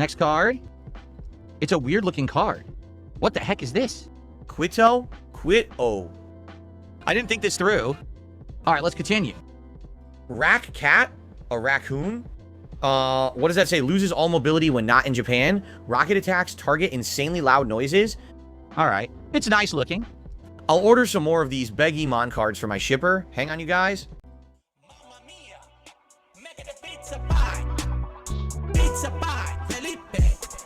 Next card. It's a weird looking card. What the heck is this? Quito? Quito. I didn't think this through. All right, let's continue. Rack Cat? A raccoon? What does that say? Loses all mobility when not in Japan. Rocket attacks target insanely loud noises. All right. It's nice looking. I'll order some more of these Begimon cards for my shipper. Hang on, you guys. Mamma mia, make it a pizza pie. Pizza pie, Felipe,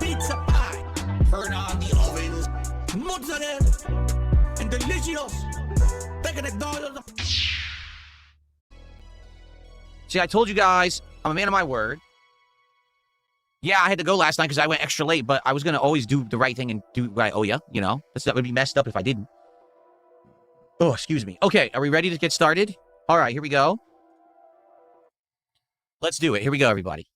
pizza pie. Turn on the ovens, mozzarella, and delicious. Make it $1. See, I told you guys, I'm a man of my word. Yeah, I had to go last night because I went extra late, but I was going to always do the right thing and do what I owe you, you know? That would be messed up if I didn't. Oh, excuse me. Okay, are we ready to get started? All right, here we go. Let's do it. Here we go, everybody.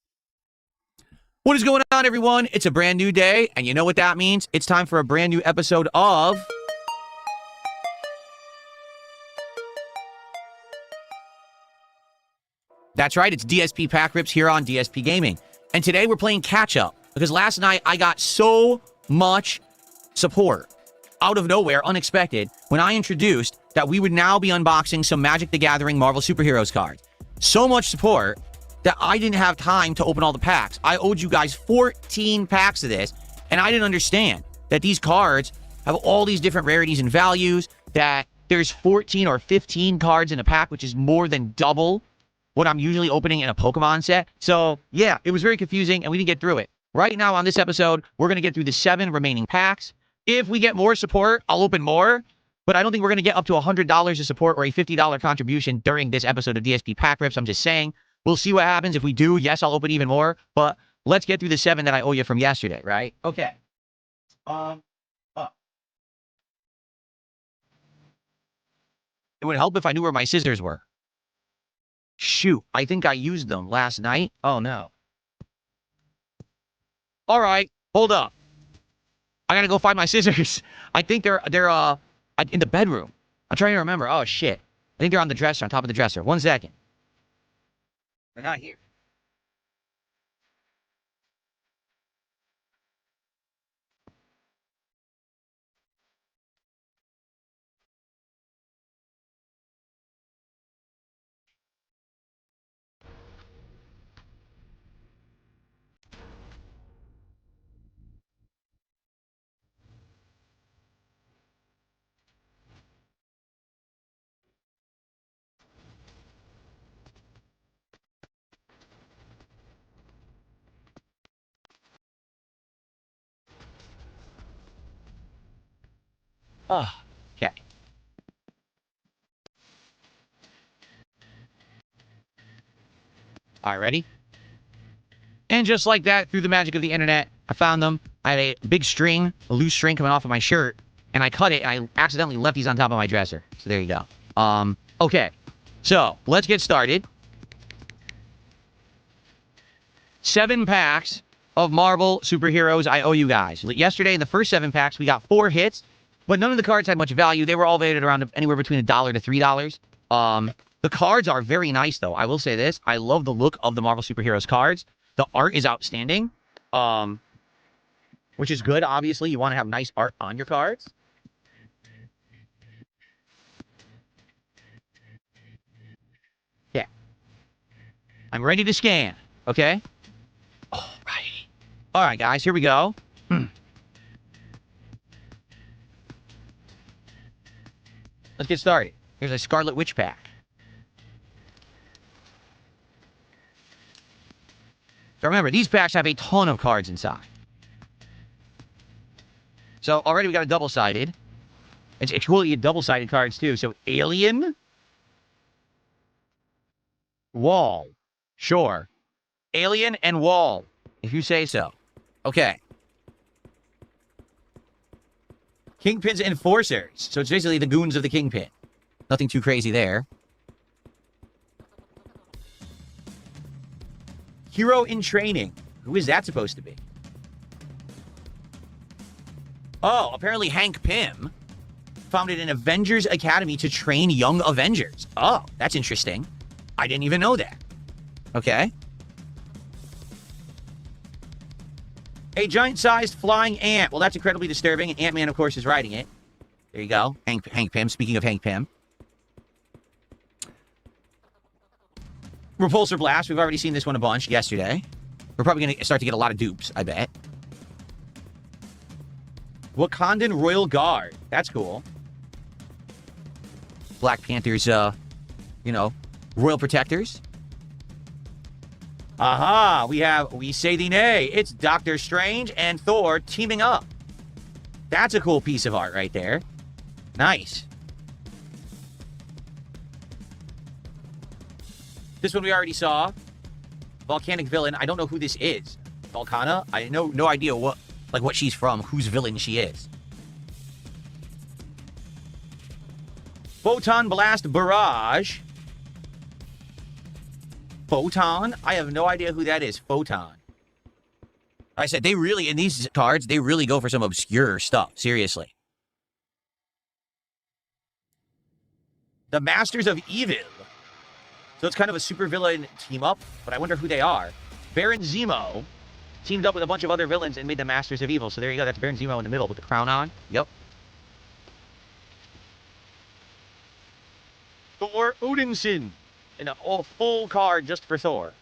What is going on, everyone? It's a brand new day, and you know what that means? It's time for a brand new episode of... That's right, it's DSP Pack Rips here on DSP Gaming. And today we're playing catch-up, because last night I got so much support out of nowhere, unexpected, when I introduced that we would now be unboxing some Magic the Gathering Marvel Superheroes cards. So much support that I didn't have time to open all the packs. I owed you guys 14 packs of this, and I didn't understand that these cards have all these different rarities and values, that there's 14 or 15 cards in a pack, which is more than double what I'm usually opening in a Pokemon set. So, yeah, it was very confusing, and we didn't get through it. Right now on this episode, we're going to get through the 7 remaining packs. If we get more support, I'll open more, but I don't think we're going to get up to $100 of support or a $50 contribution during this episode of DSP Pack Rips. I'm just saying. We'll see what happens. If we do, yes, I'll open even more, but let's get through the 7 that I owe you from yesterday, right? Okay. It would help if I knew where my scissors were. Shoot, I think I used them last night. Oh, no. All right, hold up. I gotta go find my scissors. I think they're in the bedroom. I'm trying to remember. Oh, shit. I think they're on the dresser, on top of the dresser. 1 second. They're not here. Oh, okay. All right, ready? And just like that, through the magic of the internet, I found them. I had a big string, a loose string coming off of my shirt, and I cut it, and I accidentally left these on top of my dresser. So there you go. Okay. So, let's get started. 7 packs of Marvel Superheroes I owe you guys. Yesterday, in the first 7 packs, we got 4 hits, but none of the cards had much value. They were all valued around anywhere between $1 to $3. The cards are very nice, though. I will say this. I love the look of the Marvel Superheroes cards. The art is outstanding, which is good, obviously. You want to have nice art on your cards. Yeah. I'm ready to scan, okay? All right. All right, guys, here we go. Let's get started. Here's a Scarlet Witch pack. So remember, these packs have a ton of cards inside. So already we got a double-sided. It's actually double-sided cards too. So Alien. Wall. Sure. Alien and Wall, if you say so. Okay. Kingpin's Enforcers. So it's basically the goons of the Kingpin. Nothing too crazy there. Hero in Training. Who is that supposed to be? Oh, apparently Hank Pym founded an Avengers Academy to train young Avengers. Oh, that's interesting. I didn't even know that. Okay. A giant-sized flying ant. Well, that's incredibly disturbing, and Ant-Man, of course, is riding it. There you go. Hank Pym. Speaking of Hank Pym. Repulsor Blast. We've already seen this one a bunch yesterday. We're probably going to start to get a lot of dupes, I bet. Wakandan Royal Guard. That's cool. Black Panther's, you know, Royal Protectors. Aha! We say thee nay. It's Doctor Strange and Thor teaming up. That's a cool piece of art right there. Nice. This one we already saw. Volcanic villain. I don't know who this is. Volcana? I know no idea what she's from, whose villain she is. Photon Blast Barrage. Photon? I have no idea who that is. Photon. I said, they really, in these cards, they really go for some obscure stuff. Seriously. The Masters of Evil. So it's kind of a supervillain team-up, but I wonder who they are. Baron Zemo teamed up with a bunch of other villains and made the Masters of Evil. So there you go. That's Baron Zemo in the middle with the crown on. Yep. Thor Odinson. And a full card just for Thor.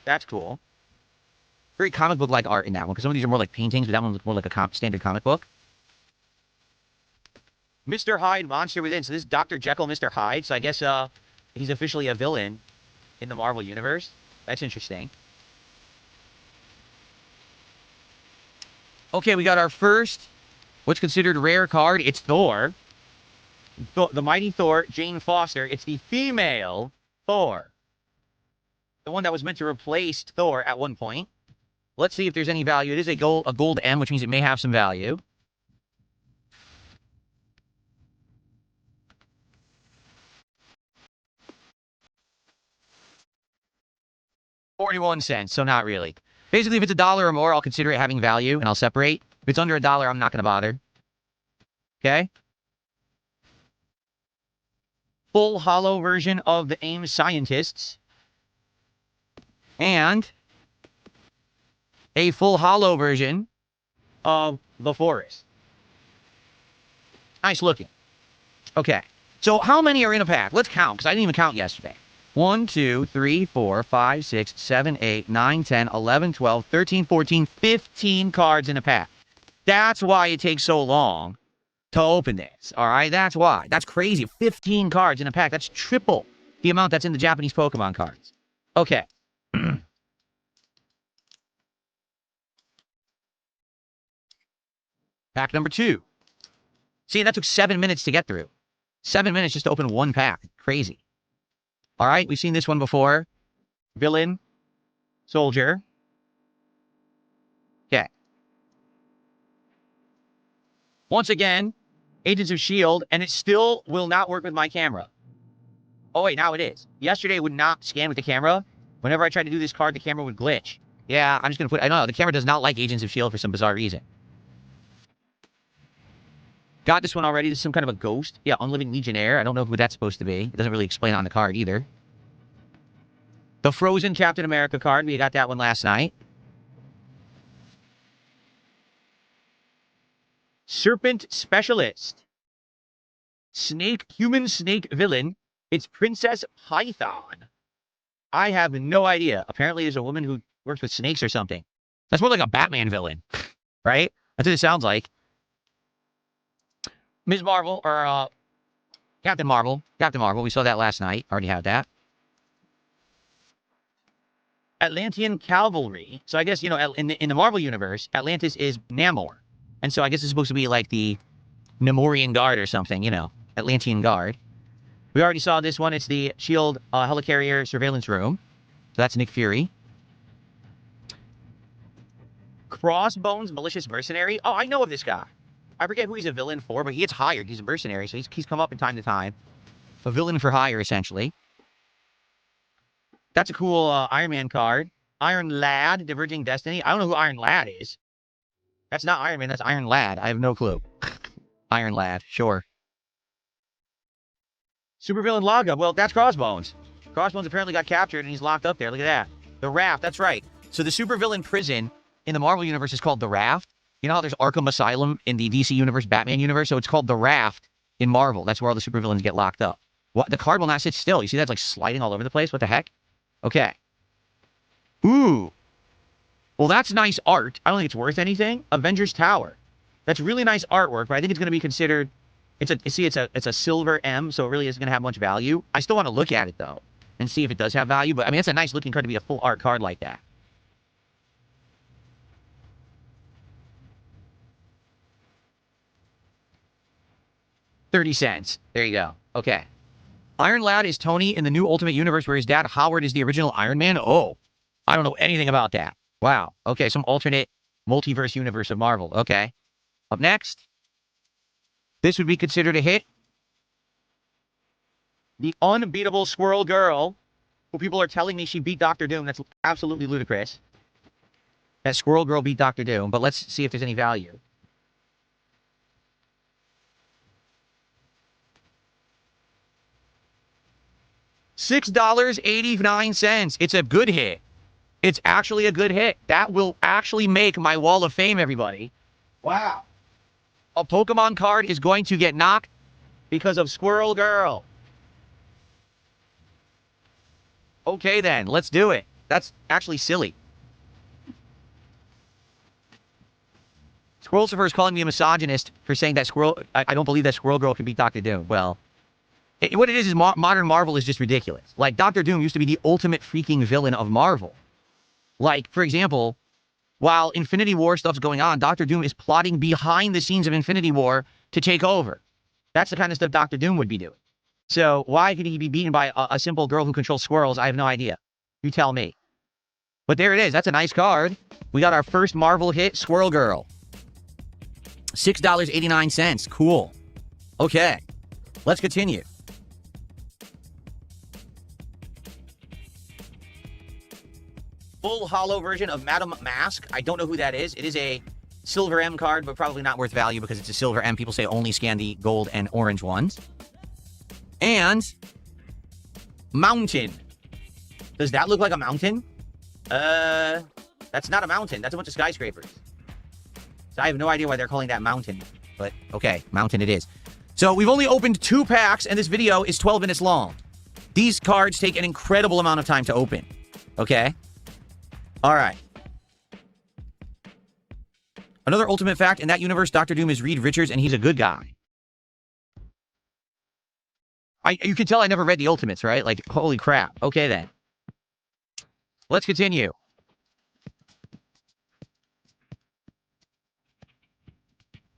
That's cool. Very comic book-like art in that one, because some of these are more like paintings, but that one looks more like a standard comic book. Mr. Hyde, Monster Within. So this is Dr. Jekyll, Mr. Hyde. So I guess he's officially a villain in the Marvel Universe. That's interesting. Okay, we got our first, what's considered rare card. It's Thor. The Mighty Thor, Jane Foster. It's the female Thor. The one that was meant to replace Thor at one point. Let's see if there's any value. It is a gold M, which means it may have some value. $0.41, so not really. Basically, if it's $1 or more, I'll consider it having value, and I'll separate. If it's under $1, I'm not going to bother. Okay? Full hollow version of the AIM Scientists. And a full hollow version of the Forest. Nice looking. Okay. So how many are in a pack? Let's count, because I didn't even count yesterday. 1, 2, 3, 4, 5, 6, 7, 8, 9, 10, 11, 12, 13, 14, 15 cards in a pack. That's why it takes so long to open this. All right? That's why. That's crazy. 15 cards in a pack. That's triple the amount that's in the Japanese Pokemon cards. Okay. Pack number 2. See, that took 7 minutes to get through. 7 minutes just to open one pack. Crazy. All right, we've seen this one before. Villain. Soldier. Okay. Once again, Agents of S.H.I.E.L.D., and it still will not work with my camera. Oh, wait, now it is. Yesterday, it would not scan with the camera. Whenever I tried to do this card, the camera would glitch. Yeah, I'm just going to put... I know, the camera does not like Agents of S.H.I.E.L.D. for some bizarre reason. Got this one already. This is some kind of a ghost. Yeah, Unliving Legionnaire. I don't know who that's supposed to be. It doesn't really explain on the card either. The Frozen Captain America card. We got that one last night. Serpent Specialist. Human snake villain. It's Princess Python. I have no idea. Apparently there's a woman who works with snakes or something. That's more like a Batman villain. Right? That's what it sounds like. Ms. Marvel, or Captain Marvel. Captain Marvel, we saw that last night. Already had that. Atlantean Cavalry. So I guess, you know, in the Marvel Universe, Atlantis is Namor. And so I guess it's supposed to be like the Namorian Guard or something, you know. Atlantean Guard. We already saw this one. It's the S.H.I.E.L.D. Helicarrier Surveillance Room. So that's Nick Fury. Crossbones Malicious Mercenary. Oh, I know of this guy. I forget who he's a villain for, but he gets hired. He's a mercenary, so he's come up in time to time. A villain for hire, essentially. That's a cool Iron Man card. Iron Lad, Diverging Destiny. I don't know who Iron Lad is. That's not Iron Man, that's Iron Lad. I have no clue. Iron Lad, sure. Supervillain Laga. Well, that's Crossbones. Crossbones apparently got captured and he's locked up there. Look at that. The Raft, that's right. So the supervillain prison in the Marvel universe is called the Raft. You know how there's Arkham Asylum in the DC universe, Batman universe? So it's called the Raft in Marvel. That's where all the supervillains get locked up. What? The card will not sit still. You see that's like sliding all over the place? What the heck? Okay. Ooh. Well, that's nice art. I don't think it's worth anything. Avengers Tower. That's really nice artwork, but I think it's going to be considered... It's a silver M, so it really isn't going to have much value. I still want to look at it, though, and see if it does have value. But, I mean, it's a nice looking card to be a full art card like that. $0.30. There you go. Okay. Iron Lad is Tony in the new Ultimate Universe where his dad, Howard, is the original Iron Man. Oh, I don't know anything about that. Wow. Okay, some alternate multiverse universe of Marvel. Okay. Up next, this would be considered a hit. The unbeatable Squirrel Girl, who people are telling me she beat Doctor Doom. That's absolutely ludicrous. That Squirrel Girl beat Doctor Doom, but let's see if there's any value. $6.89. It's a good hit. It's actually a good hit. That will actually make my Wall of Fame, everybody. Wow. A Pokemon card is going to get knocked because of Squirrel Girl. Okay, then. Let's do it. That's actually silly. Squirrel Surfer is calling me a misogynist for saying that I don't believe that Squirrel Girl can beat Doctor Doom. Well, what it is modern Marvel is just ridiculous. Like, Doctor Doom used to be the ultimate freaking villain of Marvel. Like, for example, while Infinity War stuff's going on, Doctor Doom is plotting behind the scenes of Infinity War to take over. That's the kind of stuff Doctor Doom would be doing. So why could he be beaten by a simple girl who controls squirrels? I have no idea. You tell me. But there it is. That's a nice card. We got our first Marvel hit, Squirrel Girl. $6.89. Cool. Okay. Let's continue. Full holo version of Madame Mask. I don't know who that is. It is a silver M card, but probably not worth value because it's a silver M. People say only scan the gold and orange ones. And Mountain. Does that look like a mountain? That's not a mountain. That's a bunch of skyscrapers. So I have no idea why they're calling that mountain. But okay, mountain it is. So we've only opened 2 packs, and this video is 12 minutes long. These cards take an incredible amount of time to open. Okay? All right. Another ultimate fact, in that universe, Dr. Doom is Reed Richards, and he's a good guy. You can tell I never read the Ultimates, right? Like, holy crap. Okay, then. Let's continue.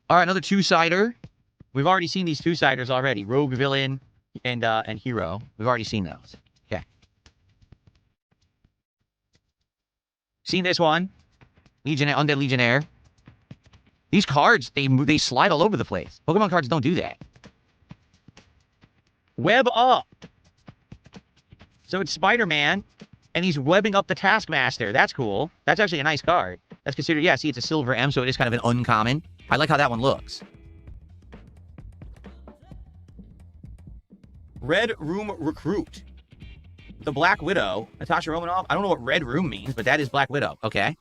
All right, another two-sider. We've already seen these two-siders already. Rogue, Villain, and Hero. We've already seen those. Okay. Seen this one. Undead Legionnaire. These cards, they slide all over the place. Pokemon cards don't do that. Web up. So it's Spider-Man, and he's webbing up the Taskmaster. That's cool. That's actually a nice card. That's considered, yeah, see, it's a silver M, so it is kind of an uncommon. I like how that one looks. Red Room Recruit. The Black Widow. Natasha Romanoff. I don't know what Red Room means, but that is Black Widow. Okay.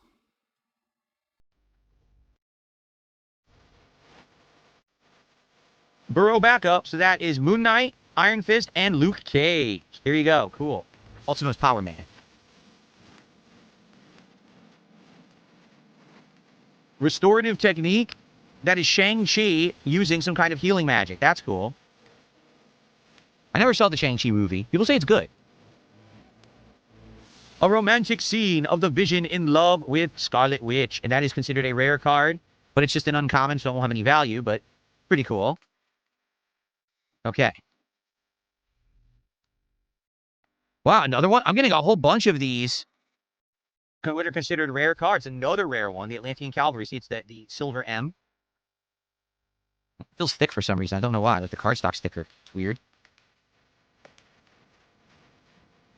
Burrow backup. So that is Moon Knight, Iron Fist, and Luke Cage. Here you go. Cool. Ultimate's Power Man. Restorative Technique. That is Shang-Chi using some kind of healing magic. That's cool. I never saw the Shang-Chi movie. People say it's good. A romantic scene of the Vision in love with Scarlet Witch. And that is considered a rare card. But it's just an uncommon, so it won't have any value. But pretty cool. Okay. Wow, another one? I'm getting a whole bunch of these. What are considered rare cards. Another rare one. The Atlantean Cavalry. See, it's the Silver M. It feels thick for some reason. I don't know why. Like the cardstock's thicker. It's weird.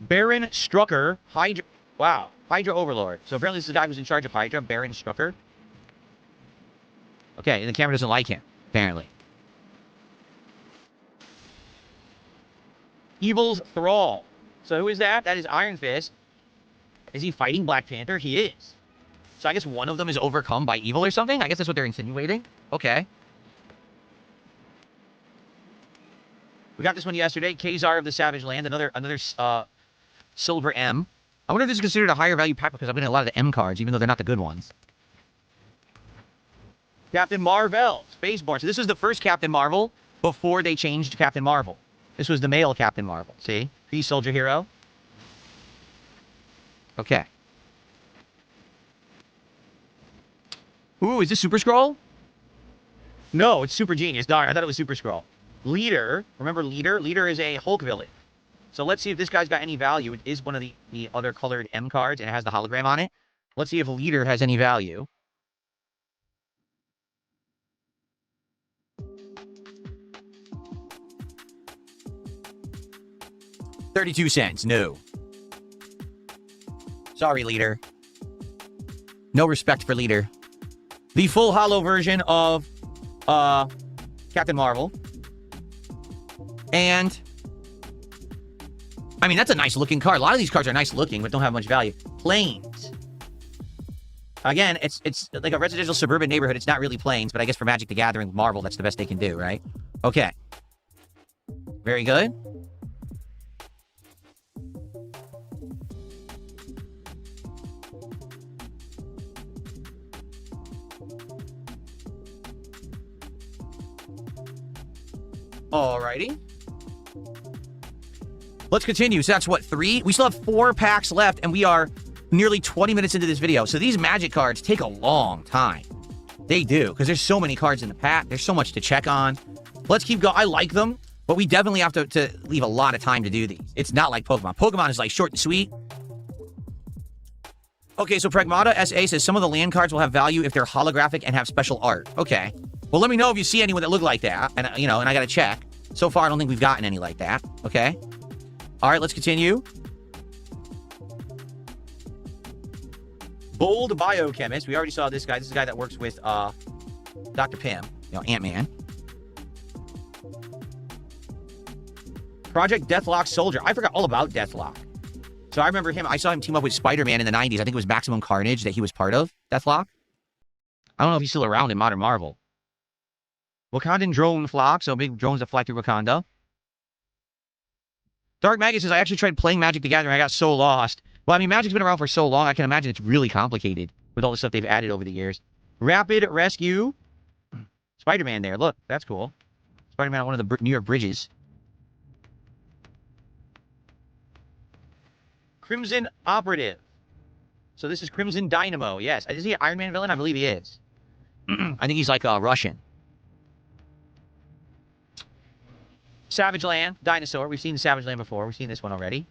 Baron Strucker. Hydra. Wow. Hydra Overlord. So apparently this is the guy who's in charge of Hydra. Baron Strucker. Okay, and the camera doesn't like him. Apparently. Evil's Thrall. So who is that? That is Iron Fist. Is he fighting Black Panther? He is. So I guess one of them is overcome by evil or something? I guess that's what they're insinuating. Okay. We got this one yesterday. Kazar of the Savage Land. Another Silver M. I wonder if this is considered a higher value pack because I'm getting a lot of the M cards, even though they're not the good ones. Captain Marvel. Spaceborne. So this was the first Captain Marvel before they changed Captain Marvel. This was the male Captain Marvel. See? Peace Soldier Hero. Okay. Ooh, is this Super Scroll? No, it's Super Genius. Darn, I thought it was Super Scroll. Leader. Remember Leader? Leader is a Hulk villain. So let's see if this guy's got any value. It is one of the other colored M cards, and it has the hologram on it. Let's see if Leader has any value. $0.32. No. Sorry, Leader. No respect for Leader. The full holo version of Captain Marvel. And I mean, that's a nice looking card. A lot of these cards are nice looking, but don't have much value. Planes. Again, it's like a residential suburban neighborhood. It's not really planes, but I guess for Magic the Gathering Marvel, that's the best they can do, right? Okay. Very good. Alrighty. Let's continue. So that's what, 3? We still have 4 packs left, and we are nearly 20 minutes into this video. So these Magic cards take a long time. They do, because there's so many cards in the pack. There's so much to check on. Let's keep going. I like them, but we definitely have to leave a lot of time to do these. It's not like Pokemon. Pokemon is like short and sweet. Okay, so Pragmata SA says some of the land cards will have value if they're holographic and have special art. Okay. Well, let me know if you see anyone that look like that. And, you know, and I got to check. So far, I don't think we've gotten any like that. Okay. All right, let's continue. Bold Biochemist. We already saw this guy. This is a guy that works with Dr. Pym, you know, Ant-Man. Project Deathlock Soldier. I forgot all about Deathlock. So I remember him. I saw him team up with Spider-Man in the 90s. I think it was Maximum Carnage that he was part of, Deathlock. I don't know if he's still around in Modern Marvel. Wakandan drone flock, so big drones that fly through Wakanda. Dark Maggot says, I actually tried playing Magic the Gathering. I got so lost. Well, I mean, Magic's been around for so long, I can imagine it's really complicated with all the stuff they've added over the years. Rapid Rescue. Spider-Man there. Look, that's cool. Spider-Man on one of the New York bridges. Crimson Operative. So this is Crimson Dynamo. Yes. Is he an Iron Man villain? I believe he is. I think he's like Russian. Savage Land, Dinosaur. We've seen the Savage Land before. We've seen this one already.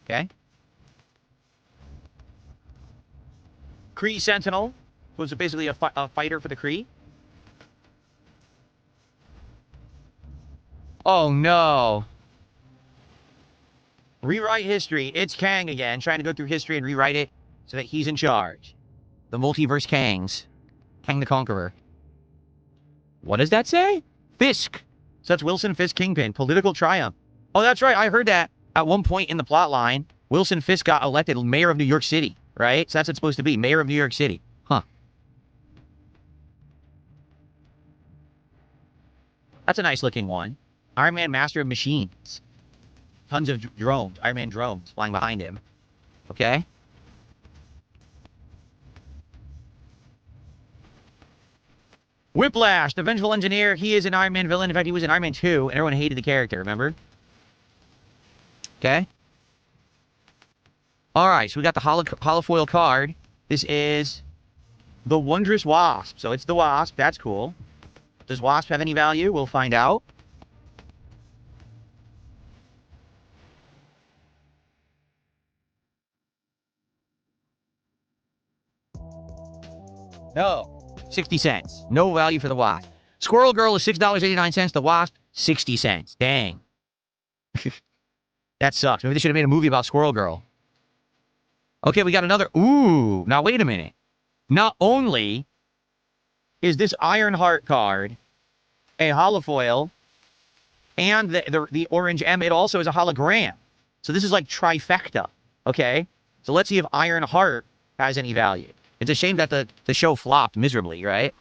Okay. Kree Sentinel. Was basically a fighter for the Kree. Oh, no. Rewrite history. It's Kang again, trying to go through history and rewrite it so that he's in charge. The multiverse Kangs. Kang the Conqueror. What does that say? Fisk. So that's Wilson Fisk Kingpin. Political triumph. Oh, that's right. I heard that at one point in the plot line. Wilson Fisk got elected mayor of New York City, right? So that's what it's supposed to be. Mayor of New York City. Huh. That's a nice looking one. Iron Man Master of Machines. Tons of drones. Iron Man drones flying behind him. Okay. Whiplash, the Vengeful Engineer. He is an Iron Man villain. In fact, he was in Iron Man 2, and everyone hated the character, remember? Okay. Alright, so we got the holofoil card. This is the Wondrous Wasp. So it's the Wasp. That's cool. Does Wasp have any value? We'll find out. No. 60 cents. No value for the Wasp. Squirrel Girl is $6.89. The Wasp, 60 cents. Dang. That sucks. Maybe they should have made a movie about Squirrel Girl. Okay, we got another. Ooh. Now, wait a minute. Not only is this Ironheart card a holofoil and the orange M, it also is a hologram. So this is like trifecta. Okay? So let's see if Ironheart has any value. It's a shame that the show flopped miserably, right?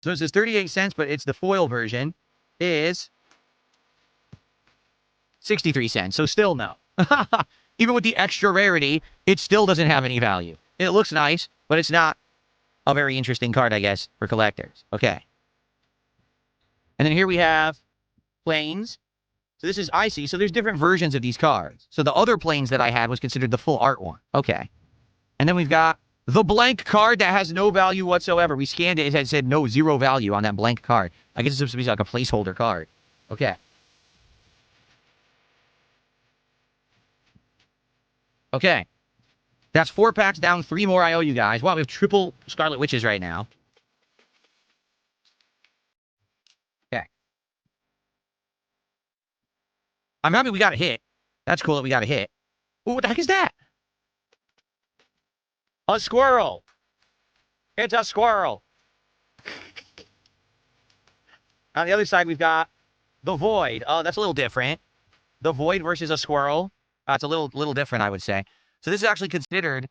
So this is 38 cents, but it's the foil version is 63 cents. So still no. Even with the extra rarity, it still doesn't have any value. It looks nice, but it's not a very interesting card, I guess, for collectors. Okay. And then here we have planes. So this is icy. So there's different versions of these cards. So the other planes that I had was considered the full art one. Okay. And then we've got the blank card that has no value whatsoever. We scanned it. It said no, zero value on that blank card. I guess it's supposed to be like a placeholder card. Okay. Okay. That's 4 packs down, 3 more I owe you guys. Wow, we have triple Scarlet Witches right now. Okay. I'm happy we got a hit. That's cool that we got a hit. Ooh, what the heck is that? A squirrel. It's a squirrel. On the other side, we've got the Void. Oh, that's a little different. The Void versus a squirrel. It's a little different, I would say. So this is actually considered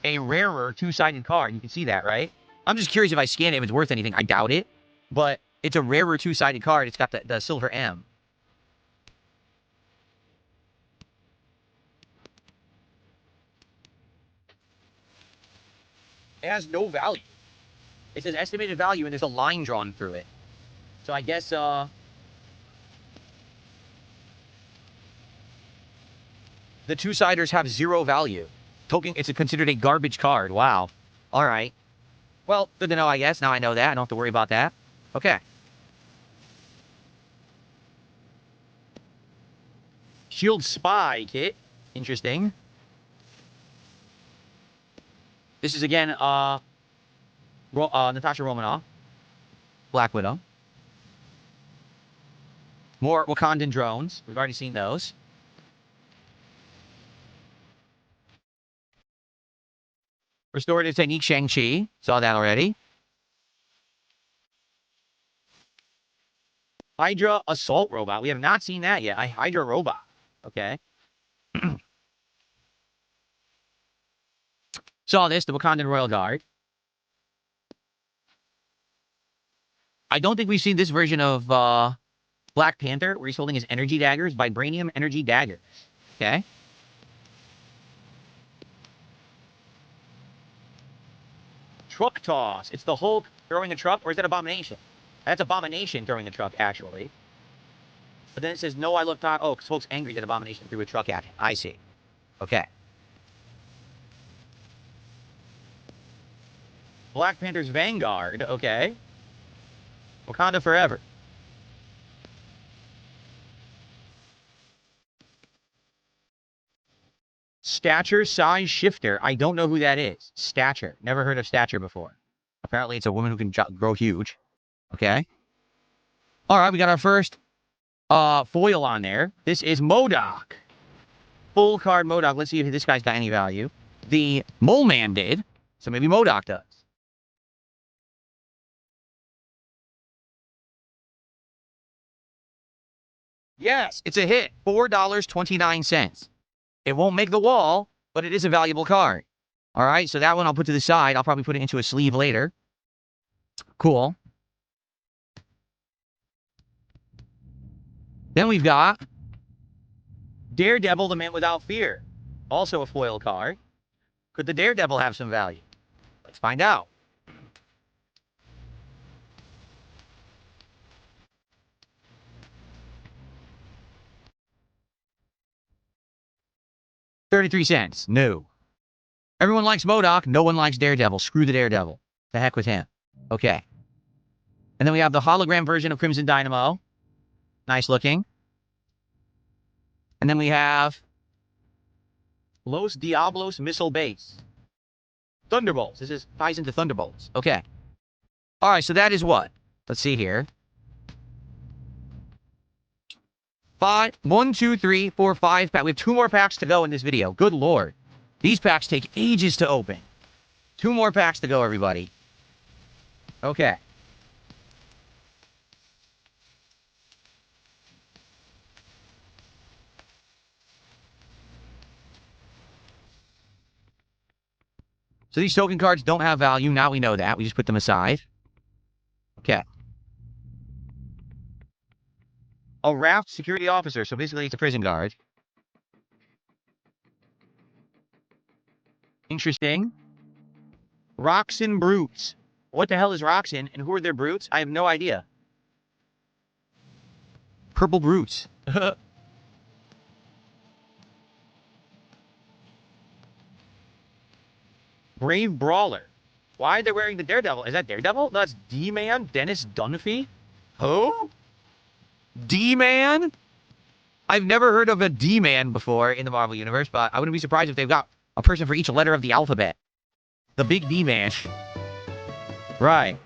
a rarer two-sided card. You can see that, right? I'm just curious if I scan it, if it's worth anything. I doubt it. But it's a rarer two-sided card. It's got the silver M. It has no value. It says estimated value, and there's a line drawn through it. So I guess, the two-siders have 0 value. Token, it's considered a garbage card. Wow. All right. Well, good to know, I guess. Now I know that. I don't have to worry about that. Okay. Shield Spy kit. Interesting. This is, again, Natasha Romanoff. Black Widow. More Wakandan drones. We've already seen those. Restorative Technique Shang-Chi. Saw that already. Hydra Assault Robot. We have not seen that yet. Hydra Robot. Okay. Saw this, the Wakandan Royal Guard. I don't think we've seen this version of Black Panther, where he's holding his energy daggers. Vibranium Energy Dagger. Okay. Truck Toss. It's the Hulk throwing a truck, or is that Abomination? That's Abomination throwing a truck, actually. But then it says, no, I look not. Oh, because Hulk's angry that Abomination threw a truck at him. I see. Okay. Black Panther's Vanguard. Okay. Wakanda Forever. Stature Size Shifter. I don't know who that is. Stature. Never heard of Stature before. Apparently, it's a woman who can grow huge. Okay. All right, we got our first foil on there. This is MODOK. Full card MODOK. Let's see if this guy's got any value. The Mole Man did, so maybe MODOK does. Yes, it's a hit. $4.29. It won't make the wall, but it is a valuable card. All right, so that one I'll put to the side. I'll probably put it into a sleeve later. Cool. Then we've got Daredevil, the Man Without Fear. Also a foil card. Could the Daredevil have some value? Let's find out. $0.33. No. Everyone likes MODOK. No one likes Daredevil. Screw the Daredevil. The heck with him. Okay. And then we have the hologram version of Crimson Dynamo. Nice looking. And then we have Los Diablos Missile Base. Thunderbolts. This ties into Thunderbolts. Okay. All right, so that is what? Let's see here. 1, 2, 3, 4, 5 packs. We have 2 more packs to go in this video. Good lord. These packs take ages to open. 2 more packs to go, everybody. Okay. So these token cards don't have value. Now we know that. We just put them aside. Okay. A raft security officer. So basically it's a prison guard. Interesting. Roxen Brutes. What the hell is Roxen, and who are their brutes? I have no idea. Purple Brutes. Brave Brawler. Why are they wearing the Daredevil? Is that Daredevil? No, that's D-Man? Dennis Dunphy? Who? D-Man? I've never heard of a D-Man before in the Marvel Universe, but I wouldn't be surprised if they've got a person for each letter of the alphabet. The big D-Man. Right.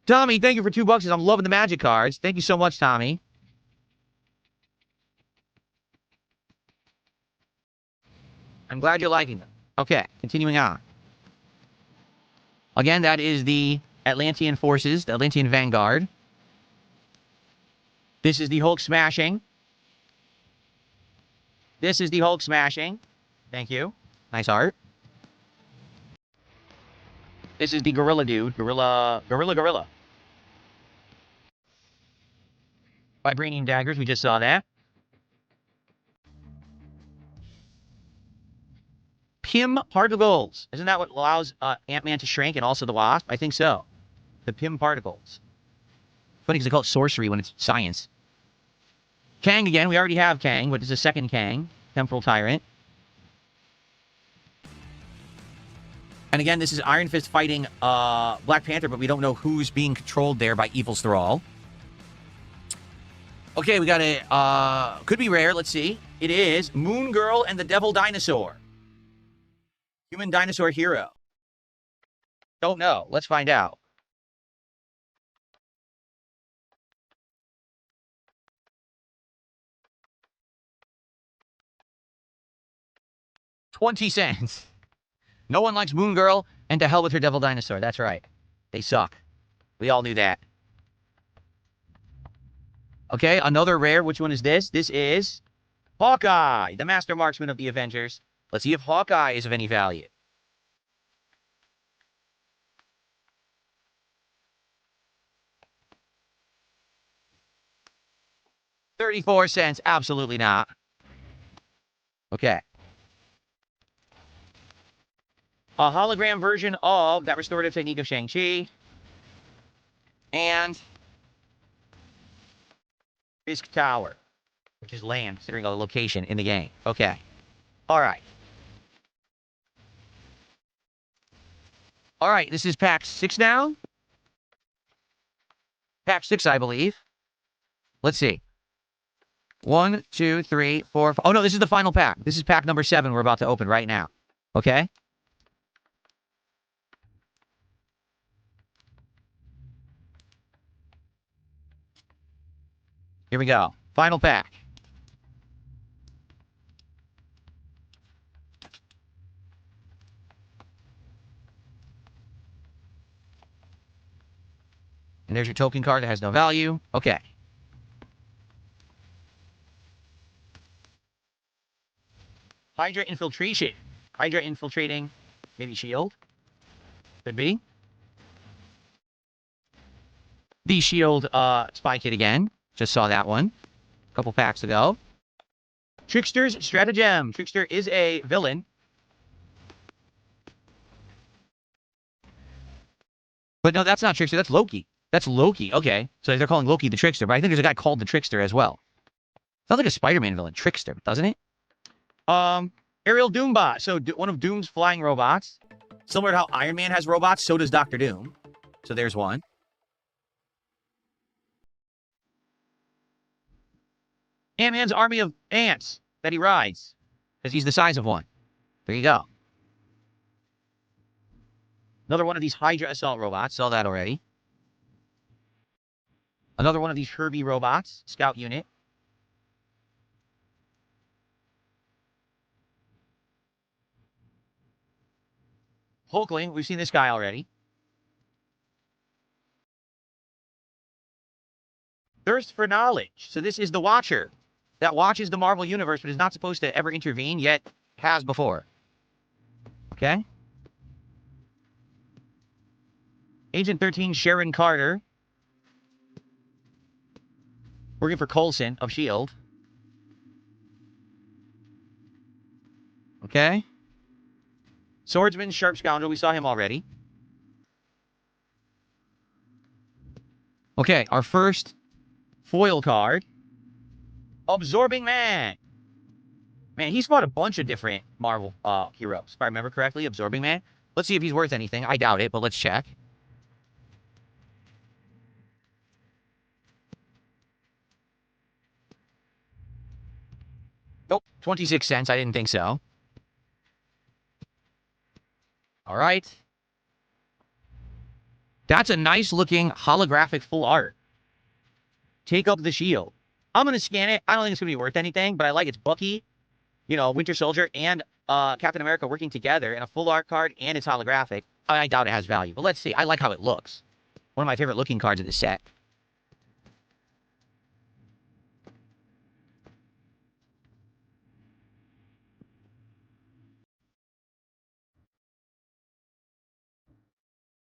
Tommy, thank you for $2. I'm loving the magic cards. Thank you so much, Tommy. I'm glad you're liking them. Okay, continuing on. Again, that is the Atlantean forces, the Atlantean Vanguard. This is the Hulk smashing. This is the Hulk smashing. Thank you. Nice art. This is the Gorilla dude. Gorilla. Vibranium daggers, we just saw that. Pym particles. Isn't that what allows Ant-Man to shrink and also the Wasp? I think so. The Pym particles. Funny because they call it sorcery when it's science. Kang again. We already have Kang, but this is a second Kang. Temporal Tyrant. And again, this is Iron Fist fighting Black Panther, but we don't know who's being controlled there by Evil's Thrall. Okay, we got a, could be rare. Let's see. It is Moon Girl and the Devil Dinosaur. Human dinosaur hero. Don't know. Let's find out. $0.20. No one likes Moon Girl, and to hell with her Devil Dinosaur. That's right. They suck. We all knew that. Okay, another rare. Which one is this? This is Hawkeye, the Master Marksman of the Avengers. Let's see if Hawkeye is of any value. $0.34. Absolutely not. Okay. A hologram version of that restorative technique of Shang-Chi. And Fisk Tower, which is land, considering a location in the game. Okay. All right. All right, this is pack 6 now. Pack 6, I believe. Let's see. 1, 2, 3, 4, 5. Oh, no, this is the final pack. This is pack number 7 we're about to open right now. Okay? Here we go. Final pack. And there's your token card that has no value. Okay. Hydra infiltration. Hydra infiltrating. Maybe shield. Could be. The shield spy kit again. Just saw that one a couple packs ago. Trickster's stratagem. Trickster is a villain. But no, that's not Trickster. That's Loki. That's Loki. Okay. So they're calling Loki the Trickster. But I think there's a guy called the Trickster as well. Sounds like a Spider-Man villain. Trickster, doesn't it? Aerial Doombot. So one of Doom's flying robots. Similar to how Iron Man has robots, so does Dr. Doom. So there's one. Ant-Man's army of ants that he rides. Because he's the size of one. There you go. Another one of these Hydra assault robots. Saw that already. Another one of these Herbie robots. Scout unit. Hulkling. We've seen this guy already. Thirst for knowledge. So this is the Watcher. That watches the Marvel Universe, but is not supposed to ever intervene, yet has before. Okay? Agent 13, Sharon Carter. Working for Coulson of S.H.I.E.L.D. Okay. Swordsman, Sharp Scoundrel. We saw him already. Okay, our first foil card. Absorbing Man. Man, he's fought a bunch of different Marvel heroes, if I remember correctly. Absorbing Man. Let's see if he's worth anything. I doubt it, but let's check. Nope, 26 cents. I didn't think so. All right. That's a nice looking holographic full art. Take up the shield. I'm going to scan it. I don't think it's going to be worth anything, but I like it's Bucky, you know, Winter Soldier, and Captain America working together in a full art card, and it's holographic. I doubt it has value, but let's see. I like how it looks. One of my favorite looking cards of the set.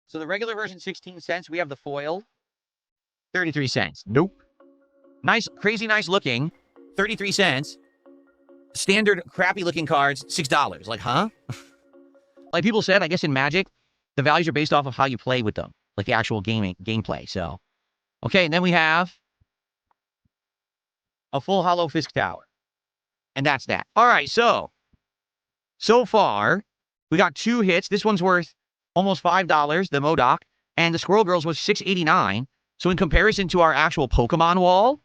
So the regular version, 16 cents. We have the foil, 33 cents. Nope. Nice, crazy nice looking, 33 cents. Standard crappy looking cards, $6. Like, huh? Like people said, I guess in Magic, the values are based off of how you play with them. Like the actual gameplay, so. Okay, and then we have a full hollow Fisk Tower. And that's that. All right, so far, we got 2 hits. This one's worth almost $5, the MODOK, and the Squirrel Girls was $6.89. So in comparison to our actual Pokemon wall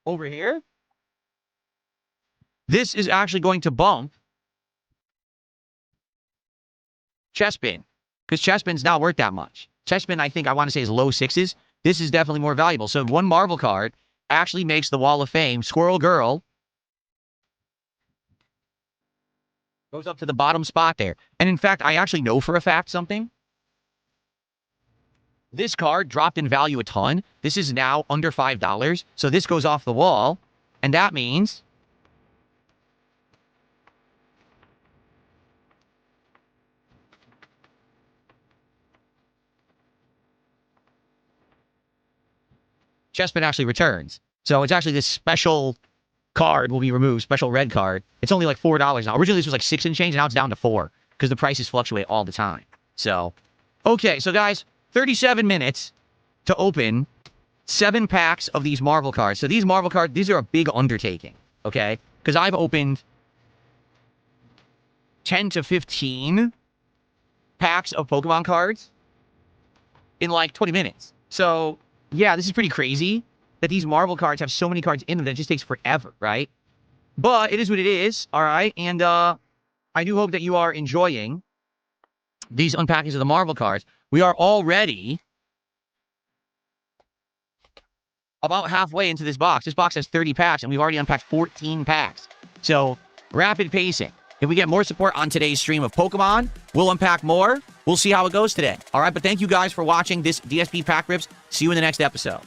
over here, this is actually going to bump Chespin, because Chespin's not worth that much. Chespin, I think, I want to say is low 6s. This is definitely more valuable. So one Marvel card actually makes the Wall of Fame. Squirrel Girl goes up to the bottom spot there. And in fact, I actually know for a fact something. This card dropped in value a ton. This is now under $5. So this goes off the wall. And that means Chespin actually returns. So it's actually this special card will be removed, special red card. It's only like $4 now. Originally this was like 6 and change, and now it's down to 4 because the prices fluctuate all the time. So, okay, so guys, 37 minutes to open 7 packs of these Marvel cards. So these Marvel cards, these are a big undertaking, okay? Because I've opened 10 to 15 packs of Pokemon cards in like 20 minutes. So, yeah, this is pretty crazy that these Marvel cards have so many cards in them that it just takes forever, right? But it is what it is, all right? And I do hope that you are enjoying these unpackings of the Marvel cards. We are already about halfway into this box. This box has 30 packs, and we've already unpacked 14 packs. So, rapid pacing. If we get more support on today's stream of Pokemon, we'll unpack more. We'll see how it goes today. All right, but thank you guys for watching this DSP Pack Rips. See you in the next episode.